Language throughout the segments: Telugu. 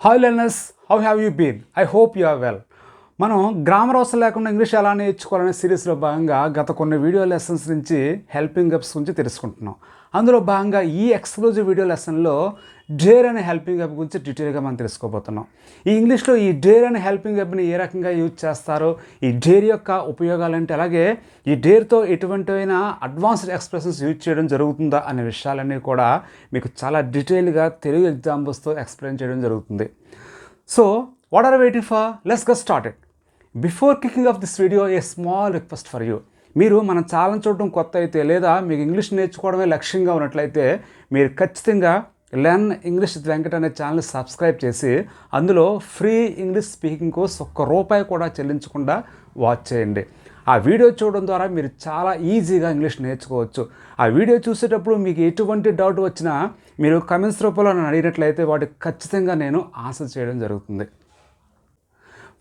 Hi learners, how have you been? I hope you are well. మనం గ్రామర్ అవసరం లేకుండా ఇంగ్లీష్ ఎలా నేర్చుకోవాలనే సిరీస్లో భాగంగా గత కొన్ని వీడియో లెసన్స్ నుంచి హెల్పింగ్ వెబ్స్ గురించి తెలుసుకుంటున్నాం. అందులో భాగంగా ఈ ఎక్స్క్లూజివ్ వీడియో లెసన్లో డేర్ అనే హెల్పింగ్ వెబ్ గురించి డీటెయిల్గా మనం తెలుసుకోబోతున్నాం. ఈ ఇంగ్లీష్లో ఈ డేర్ అనే హెల్పింగ్ వెబ్ని ఏ రకంగా యూజ్ చేస్తారో, ఈ డేర్ యొక్క ఉపయోగాలు అంటే, అలాగే ఈ డేర్తో ఎటువంటివైనా అడ్వాన్స్డ్ ఎక్స్ప్రెషన్స్ యూజ్ చేయడం జరుగుతుందా అనే విషయాలన్నీ కూడా మీకు చాలా డీటెయిల్గా తెలుగు ఎగ్జాంపుల్స్తో ఎక్స్ప్లెయిన్ చేయడం జరుగుతుంది. So what are you waiting for? Let's get started. Before kicking off this video, a small request for you. మీరు మన ఛానల్ చూడడం కొత్త అయితే, లేదా మీకు ఇంగ్లీష్ నేర్చుకోవడమే లక్ష్యంగా ఉన్నట్లయితే, మీరు ఖచ్చితంగా లెర్న్ ఇంగ్లీష్ విత్ వెంకట్ అనే ఛానల్ని సబ్స్క్రైబ్ చేసి అందులో ఫ్రీ ఇంగ్లీష్ స్పీకింగ్ కోర్స్ ₹1 కూడా చెల్లించకుండా వాచ్ చేయండి. ఆ వీడియో చూడడం ద్వారా మీరు చాలా ఈజీగా ఇంగ్లీష్ నేర్చుకోవచ్చు. ఆ వీడియో చూసేటప్పుడు మీకు ఎటువంటి డౌట్ వచ్చినా మీరు కమెంట్స్ రూపంలో నన్ను అడిగినట్లయితే వాటికి ఖచ్చితంగా నేను ఆన్సర్ చేయడం జరుగుతుంది.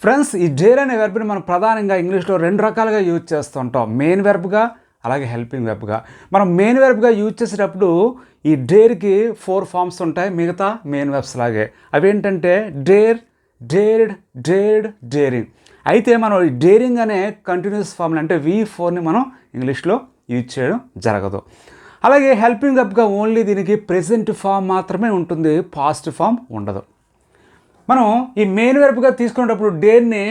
ఫ్రెండ్స్, ఈ డేర్ అనే వెర్బ్ని మనం ప్రధానంగా ఇంగ్లీష్లో 2 రకాలుగా యూజ్ చేస్తూ ఉంటాం. మెయిన్ వెర్బ్గా, అలాగే హెల్పింగ్ వెర్బ్గా. మనం మెయిన్ వెర్బ్గా యూజ్ చేసేటప్పుడు ఈ డేర్కి 4 ఫామ్స్ ఉంటాయి, మిగతా మెయిన్ వెర్బ్స్ లాగే. అవి ఏంటంటే డేర్, డేర్డ్, డేర్డ్, డేరింగ్. అయితే మనం ఈ డేరింగ్ అనే కంటిన్యూస్ ఫామ్ని అంటే V4ని మనం ఇంగ్లీష్లో యూజ్ చేయడం జరగదు. అలాగే హెల్పింగ్ వెర్బ్గా ఓన్లీ దీనికి ప్రెజెంట్ ఫామ్ మాత్రమే ఉంటుంది, పాస్ట్ ఫామ్ ఉండదు. మనం ఈ మెయిన్ వెర్బ్గా తీసుకునేటప్పుడు డేర్ని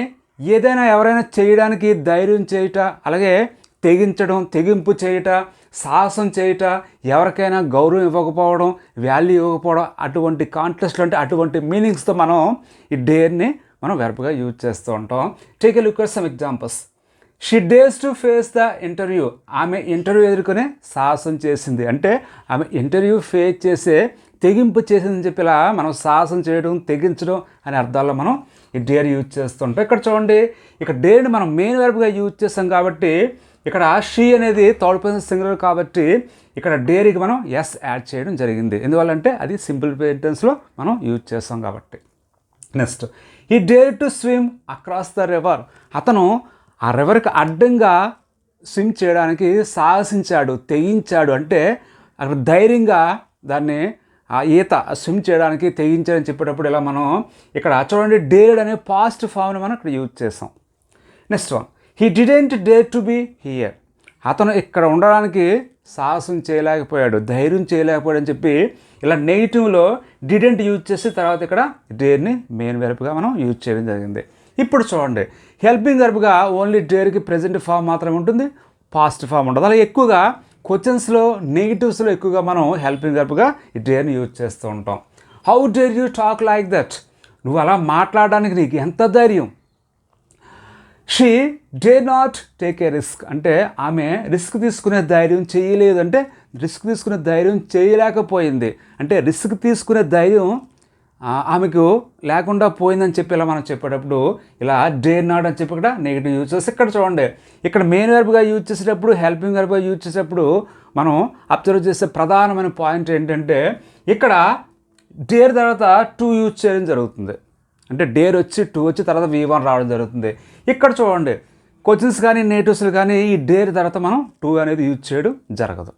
ఏదైనా ఎవరైనా చేయడానికి ధైర్యం చేయుట, అలాగే తెగించడం, తెగింపు చేయుట, సాహసం చేయుట, ఎవరికైనా గౌరవం ఇవ్వకపోవడం, వాల్యూ ఇవ్వకపోవడం, అటువంటి కాంటెక్స్ట్లో అంటే అటువంటి మీనింగ్స్తో మనం ఈ డేర్ని మనం వెర్బ్గా యూజ్ చేస్తూ ఉంటాం. Take a look at some examples. She dares to face the interview. ఆమె ఇంటర్వ్యూ ఎదుర్కొనే సాహసం చేసింది. అంటే ఆమె ఇంటర్వ్యూ ఫేస్ చేసే తెగింపు చేసిందని చెప్పి ఇలా మనం సాహసం చేయడం, తెగించడం అనే అర్థాల్లో మనం ఈ డేర్ యూజ్ చేస్తుంటాం. ఇక్కడ చూడండి, ఇక్కడ డేర్ని మనం మెయిన్ వెర్బ్గా యూజ్ చేస్తాం కాబట్టి ఇక్కడ షీ అనేది థర్డ్ పర్సన్ సింగులర్ కాబట్టి ఇక్కడ డేర్కి మనం ఎస్ యాడ్ చేయడం జరిగింది. ఎందువల్లంటే అది సింపుల్ సెంటెన్స్లో మనం యూజ్ చేస్తాం కాబట్టి. నెక్స్ట్, ఈ dare to swim across the river. అతను ఆ రివర్కి అడ్డంగా స్విమ్ చేయడానికి సాహసించాడు, తెగించాడు. అంటే అక్కడ ధైర్యంగా దాన్ని ఆ ఈత స్విమ్ చేయడానికి తెగించాడని చెప్పేటప్పుడు ఇలా మనం ఇక్కడ చూడండి డేర్డ్ అనే పాస్ట్ ఫామ్ని మనం ఇక్కడ యూజ్ చేసాం. Next one, he didn't dare to be here. అతను ఇక్కడ ఉండడానికి సాహసం చేయలేకపోయాడు, ధైర్యం చేయలేకపోయాడు అని చెప్పి ఇలా నెగిటివ్లో డిడెంట్ యూజ్ చేసి తర్వాత ఇక్కడ డేర్ని మెయిన్ వెర్బ్గా మనం యూజ్ చేయడం జరిగింది. ఇప్పుడు చూడండి, హెల్పింగ్ వెర్బ్గా ఓన్లీ డేర్కి ప్రెజెంట్ ఫామ్ మాత్రమే ఉంటుంది, పాస్ట్ ఫామ్ ఉండదు. అలాగే ఎక్కువగా క్వశ్చన్స్లో, నెగిటివ్స్లో ఎక్కువగా మనం హెల్పింగ్ వెర్బ్గా ఈ డేర్ని యూజ్ చేస్తూ ఉంటాం. How dare you talk like that. నువ్వు అలా మాట్లాడడానికి నీకు ఎంత ధైర్యం. She dare not take a risk. అంటే ఆమె రిస్క్ తీసుకునే ధైర్యం చేయలేదు, అంటే రిస్క్ తీసుకునే ధైర్యం చేయలేకపోయింది. అంటే రిస్క్ తీసుకునే ధైర్యం ఆమెకు లేకుండా పోయిందని చెప్పి ఇలా మనం చెప్పేటప్పుడు ఇలా డేర్ నాట్ అని చెప్పి ఇక్కడ నెగిటివ్ యూజ్ చేసి, ఇక్కడ చూడండి ఇక్కడ మెయిన్ వెర్బ్గా యూజ్ చేసేటప్పుడు, హెల్పింగ్ వెర్బ్గా యూజ్ చేసేటప్పుడు మనం అబ్జర్వ్ చేసే ప్రధానమైన పాయింట్ ఏంటంటే ఇక్కడ డేర్ తర్వాత టు యూజ్ చేయడం జరుగుతుంది. అంటే డేర్ వచ్చి టు వచ్చి తర్వాత V1 రావడం జరుగుతుంది. ఇక్కడ చూడండి క్వశ్చన్స్ కానీ నేటివ్స్లు కానీ ఈ డేర్ తర్వాత మనం టు అనేది యూజ్ చేయడం జరగదు.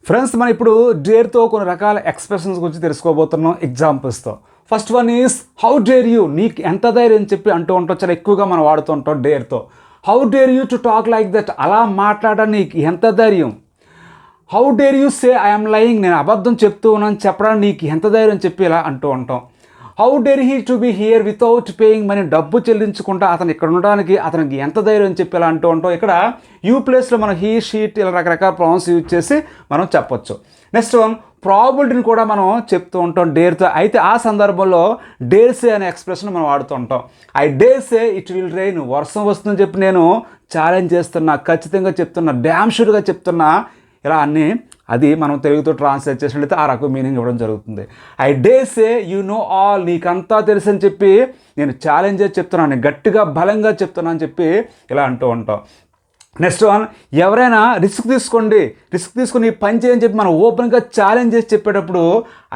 ఫ్రెండ్స్, మనం ఇప్పుడు డేర్తో కొన్ని రకాల ఎక్స్ప్రెషన్స్ గురించి తెలుసుకోబోతున్నాం ఎగ్జాంపుల్స్తో. First one is how dare you. నీకు ఎంత ధైర్యం అని చెప్పి అంటూ ఉంటాం, చాలా ఎక్కువగా మనం వాడుతూ ఉంటాం డేర్తో. How dare you to talk like that. అలా మాట్లాడడానికి నీకు ఎంత ధైర్యం. How dare you say I'm lying. నేను అబద్ధం చెప్తూ ఉన్నాను చెప్పడానికి నీకు ఎంత ధైర్యం అని చెప్పి ఇలా అంటూ ఉంటాం. How dare he to be here without paying money. డబ్బు చెల్లించుకుంటా అతను ఇక్కడ ఉండడానికి అతనికి ఎంత ధైర్యం అని చెప్పి ఇలా అంటూ ఉంటాం. ఇక్కడ యూ ప్లేస్లో మనం హీ, షీట్ ఇలా రకరకాల ప్రొనౌన్స్ యూజ్ చేసి మనం చెప్పొచ్చు. నెక్స్ట్ వన్, ప్రాబిలిటీని కూడా మనం చెప్తూ ఉంటాం డేర్తో. అయితే ఆ సందర్భంలో డేర్ సే అనే ఎక్స్ప్రెషన్ మనం వాడుతూ ఉంటాం. I dare say it will rain. వర్షం వస్తుందని చెప్పి నేను ఛాలెంజ్ చేస్తున్నా, ఖచ్చితంగా చెప్తున్నా, డ్యామ్ షూర్గా చెప్తున్నా, ఇలా అన్నీ అది మనం తెలుగుతో ట్రాన్స్లేట్ చేసినట్లయితే ఆ రకం మీనింగ్ ఇవ్వడం జరుగుతుంది. I dare say you know all. నీకంతా తెలుసు అని చెప్పి నేను ఛాలెంజ్ చేసి చెప్తున్నాను, నేను గట్టిగా బలంగా చెప్తున్నాను అని చెప్పి ఇలా అంటూ ఉంటాం. నెక్స్ట్ వన్, ఎవరైనా రిస్క్ తీసుకోండి, రిస్క్ తీసుకుని పని చేయని చెప్పి మనం ఓపెన్గా ఛాలెంజ్ చేసి చెప్పేటప్పుడు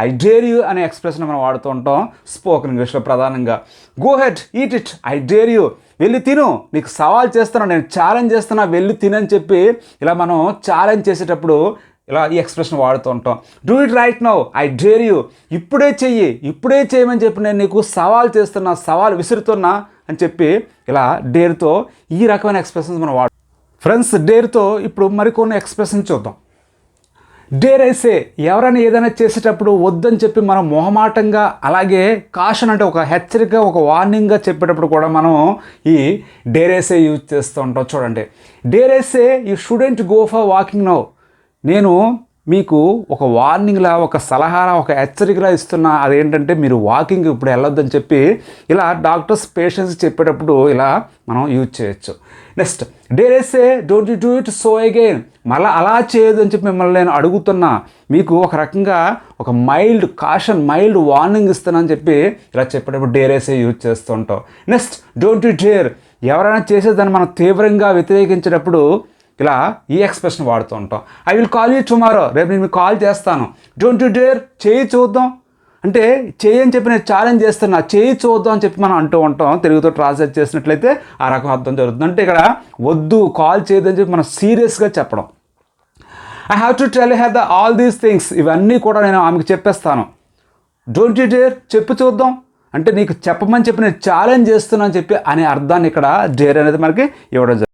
ఐ డేర్ యూ అనే ఎక్స్ప్రెషన్ మనం వాడుతూ ఉంటాం స్పోకెన్ ఇంగ్లీష్లో ప్రధానంగా. Go head eat it, I dare you. వెళ్ళి తిను, నీకు సవాల్ చేస్తున్నా, నేను ఛాలెంజ్ చేస్తున్నా, వెళ్ళి తినని చెప్పి ఇలా మనం ఛాలెంజ్ చేసేటప్పుడు ఇలా ఈ ఎక్స్ప్రెషన్ వాడుతూ ఉంటాం. Do it right now, I dare you, ఇప్పుడే చెయ్యి, ఇప్పుడే చేయమని చెప్పి నేను నీకు సవాల్ చేస్తున్నా, సవాల్ విసురుతున్నా అని చెప్పి ఇలా డేర్తో ఈ రకమైన ఎక్స్ప్రెషన్స్ మనం వాడు. ఫ్రెండ్స్, డేర్తో ఇప్పుడు మరికొన్ని ఎక్స్ప్రెషన్ చూద్దాం. డేర్ ఐసే, ఎవరైనా ఏదైనా చేసేటప్పుడు వద్దని చెప్పి మనం మొహమాటంగా, అలాగే కాషన్ అంటే ఒక హెచ్చరిక, ఒక వార్నింగ్గా చెప్పేటప్పుడు కూడా మనం ఈ డేర్ ఐసే యూజ్ చేస్తూ ఉంటాం. చూడండి, dare I say you shouldn't go for walking now, నేను మీకు ఒక వార్నింగ్లా, ఒక సలహాలా, ఒక హెచ్చరికలా ఇస్తున్నా, అదేంటంటే మీరు వాకింగ్ ఇప్పుడు వెళ్ళొద్దని చెప్పి ఇలా డాక్టర్స్ పేషెంట్స్ చెప్పేటప్పుడు ఇలా మనం యూజ్ చేయొచ్చు. Next, dare I say don't you do it so again, మళ్ళీ అలా చేయొద్దు అని చెప్పి మిమ్మల్ని నేను అడుగుతున్నా, మీకు ఒక రకంగా ఒక మైల్డ్ కాషన్, మైల్డ్ వార్నింగ్ ఇస్తున్నానని చెప్పి ఇలా చెప్పేటప్పుడు డేర్ ఐసే యూజ్ చేస్తూ ఉంటాం. నెక్స్ట్, డోంట్ యూ డేర్, ఎవరైనా చేసేదాన్ని మనం తీవ్రంగా వ్యతిరేకించేటప్పుడు ఇలా ఈ ఎక్స్ప్రెషన్ వాడుతూ ఉంటాం. I will call you tomorrow, రేపు నేను మీకు కాల్ చేస్తాను. డోంట్ యూ డేర్, చేయి చూద్దాం, అంటే చేయి అని చెప్పి నేను ఛాలెంజ్ చేస్తున్నా, చేయి చూద్దాం అని చెప్పి మనం అంటూ ఉంటాం. తెలుగుతో ట్రాన్స్లేట్ చేసినట్లయితే ఆ రకం అర్థం జరుగుతుంది. అంటే ఇక్కడ వద్దు, కాల్ చేయదని చెప్పి మనం సీరియస్గా చెప్పడం. I have to tell her the all these things, ఇవన్నీ కూడా నేను ఆమెకు చెప్పేస్తాను. డోంట్ యూ డేర్, చెప్పు చూద్దాం, అంటే నీకు చెప్పమని చెప్పి నేను ఛాలెంజ్ చేస్తున్నాను అని చెప్పి అనే అర్థాన్ని ఇక్కడ డేర్ అనేది మనకి ఇవ్వడం జరుగుతుంది.